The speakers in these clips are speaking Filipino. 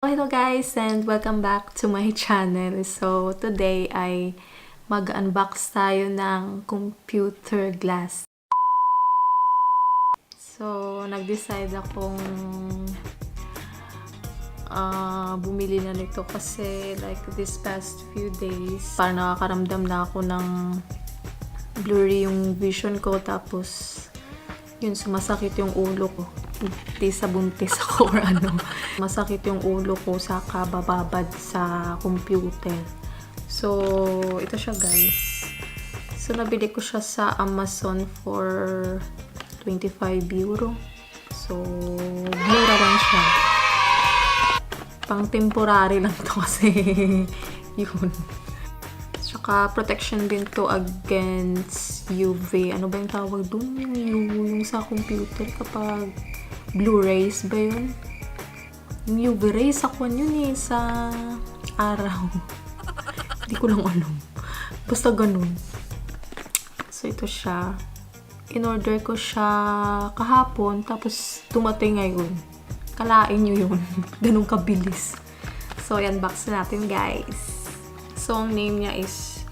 Hello guys and welcome back to my channel. So today ay mag-unbox tayo ng computer glass. So nag-decide akong bumili na nito kasi like this past few days parang nakakaramdam na ako ng blurry yung vision ko, tapos yun, sumasakit yung ulo ko. Hindi sa buntis ako or ano. Masakit yung ulo ko sa kabababad sa computer. So, ito siya guys. So, nabili ko siya sa Amazon for 25 euro. So, mura lang siya. Pang temporary lang to kasi yun. Tsaka protection din to against UV. Ano ba yung tawag dun? Yung sa computer kapag blue rays ba yun? Yung UV rays, ako yun sa araw. Hindi ko lang alam. Basta ganun. So, ito siya. In-order ko siya kahapon, tapos dumating ngayon. Kalain nyo yun. Ganun kabilis. So, i-unbox natin, guys. So, ang name niya is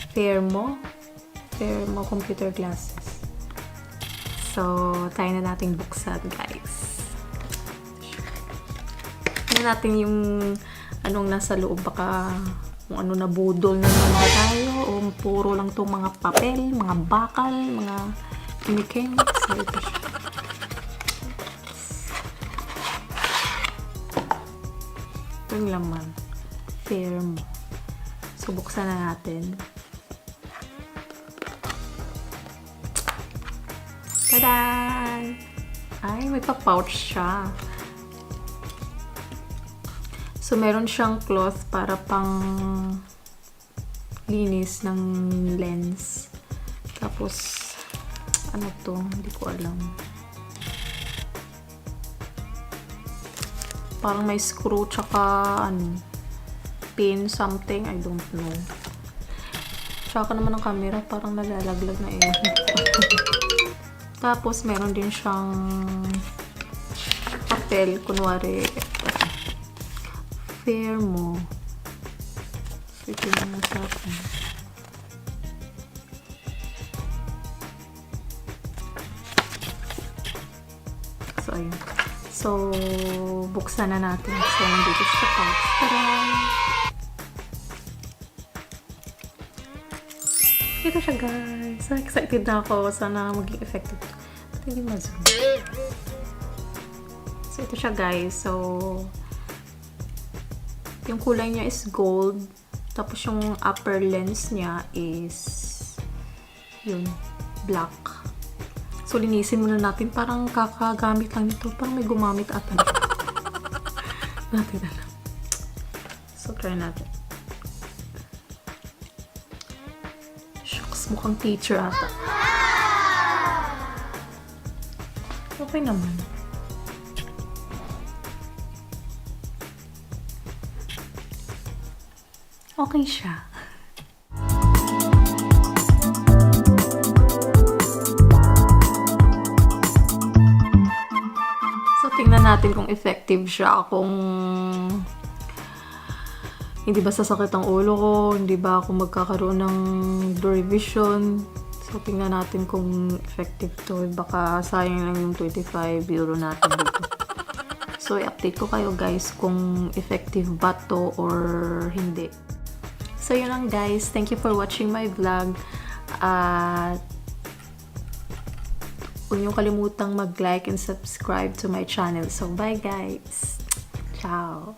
Fermo computer glasses. So, try na natin buksan, guys. Tignan natin yung anong nasa loob. Baka kung ano na budol na naman ba tayo o puro lang itong mga papel, mga bakal, mga chemicals. So, ito siya. Ito yung laman. Fermo. So, buksan na natin. Tada! Ay, may pa-pouch siya. So, meron siyang cloth para pang linis ng lens. Tapos, ano to? Hindi ko alam. Parang may screw tsaka ano, pin something. I don't know. Tsaka naman ang camera parang nalalaglag na eh. Tapos, meron din siyang papel. Kunwari, Fermo. Ito yung nasa akin. So, ayun. So, buksan na natin. So, nandito sa pouch. Tara! Ito siya, guys. So excited na ako. Sana maging effective. Ba't hindi ma-zoom? So, ito siya, guys. So, yung kulay niya is gold. Tapos, yung upper lens niya is yun, black. So, linisin muna natin. Parang kakagamit lang nito. Parang may gumamit ata. Natin alam. So, try natin. Shucks, mukhang teacher ata. Okay naman. Okay siya. So, tingnan natin kung effective siya. Kung hindi ba sasakit ang ulo ko, hindi ba ako magkakaroon ng blurry vision. So, tingnan natin kung effective to. Baka sayang lang yung 25 euro natin dito. So, i-update ko kayo guys kung effective ba to or hindi. So, yun lang guys. Thank you for watching my vlog. At huwag niyong kalimutang mag-like and subscribe to my channel. So, bye guys! Ciao!